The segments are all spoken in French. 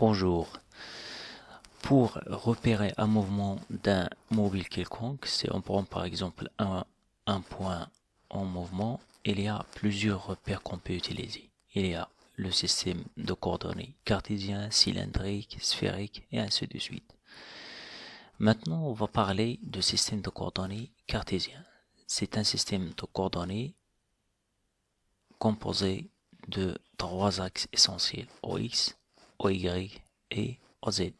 Bonjour. Pour repérer un mouvement d'un mobile quelconque, on prend par exemple un point en mouvement, il y a plusieurs repères qu'on peut utiliser. Il y a le système de coordonnées cartésien, cylindrique, sphérique et ainsi de suite. Maintenant, on va parler de système de coordonnées cartésien. C'est un système de coordonnées composé de trois axes essentiels, OX, OY et OZ.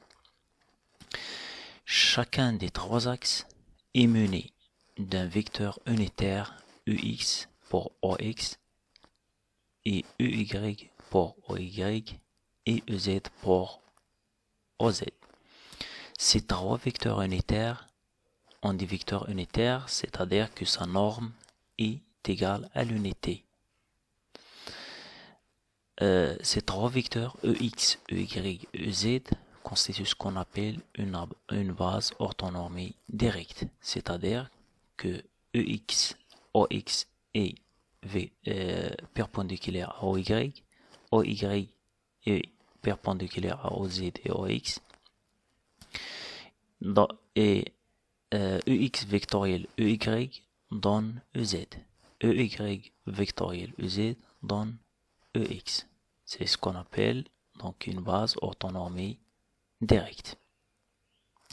Chacun des trois axes est mené d'un vecteur unitaire UX pour OX et EY pour OY et EZ pour OZ. Ces trois vecteurs unitaires ont des vecteurs unitaires, c'est-à-dire que sa norme est égale à l'unité. Ces trois vecteurs EX, EY, EZ constituent ce qu'on appelle une base orthonormée directe, c'est-à-dire que EX, OX est perpendiculaire à OY, OY est perpendiculaire à OZ et OX, et EX vectoriel EY donne EZ, EY vectoriel EZ donne EX. C'est ce qu'on appelle donc une base orthonormée directe.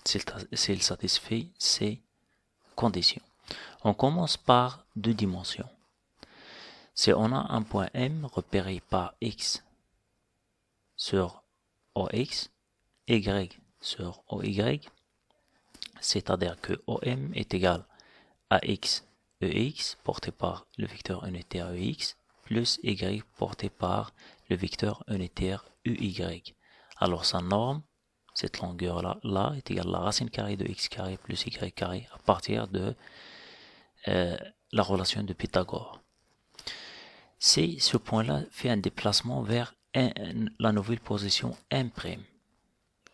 S'il satisfait ces conditions. On commence par deux dimensions. Si on a un point M repéré par X sur OX, Y sur OY, c'est-à-dire que OM est égal à X EX porté par le vecteur unitaire EX plus Y porté par le vecteur unitaire UY. Alors sa norme, cette longueur-là, est égale à la racine carrée de X carré plus Y carré à partir de la relation de Pythagore. Si ce point-là fait un déplacement vers la nouvelle position M',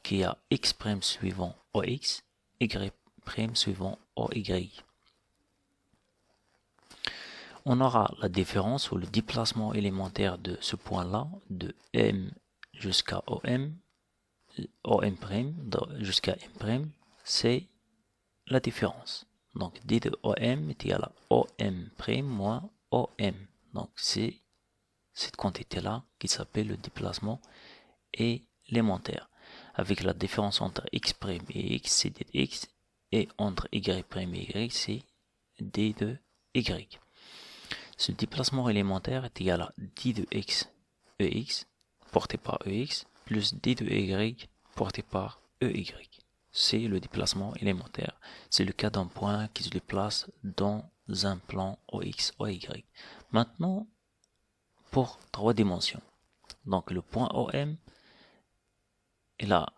qui a X' suivant OX, Y' suivant OY. On aura la différence ou le déplacement élémentaire de ce point-là, de M jusqu'à OM, jusqu'à M', c'est la différence. Donc d de OM est égal à OM' moins OM. Donc c'est cette quantité-là qui s'appelle le déplacement élémentaire. Avec la différence entre X' et X, c'est d de X, et entre Y' et Y, c'est d de Y. Ce déplacement élémentaire est égal à d de X EX porté par EX plus d de Y porté par EY. C'est le déplacement élémentaire. C'est le cas d'un point qui se déplace dans un plan OX, OY. Maintenant, pour trois dimensions. Donc le point OM, il a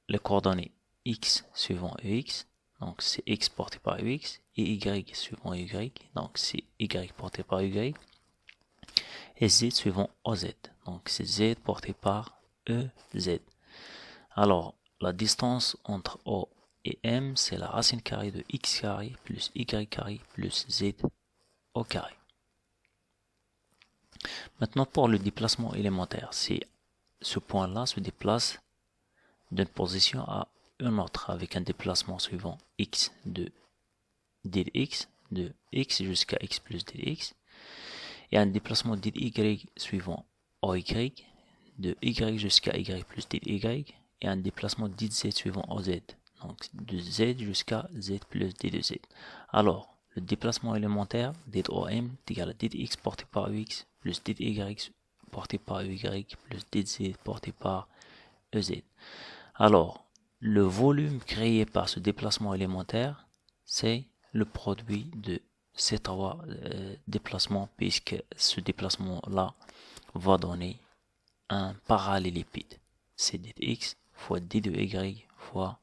les coordonnées X suivant EX, donc c'est X porté par EX, et Y suivant Y, donc c'est Y porté par Y, et Z suivant OZ, donc c'est Z porté par EZ. Alors, la distance entre O et M, c'est la racine carrée de X carré plus Y carré plus Z au carré. Maintenant, pour le déplacement élémentaire, c'est ce point-là se déplace d'une position à une autre avec un déplacement suivant X de d de X, de X jusqu'à X plus d de X, et un déplacement d de Y suivant OY, de Y jusqu'à Y plus d de Y, et un déplacement d de Z suivant OZ, donc de Z jusqu'à Z plus d de Z. Alors, le déplacement élémentaire d de OM est égal à d de X porté par UX plus d de Y porté par UY plus d de Z porté par EZ. Alors, le volume créé par ce déplacement élémentaire, c'est le produit de ces trois déplacements, puisque ce déplacement-là va donner un parallélépipède. C'est d de X fois d de Y fois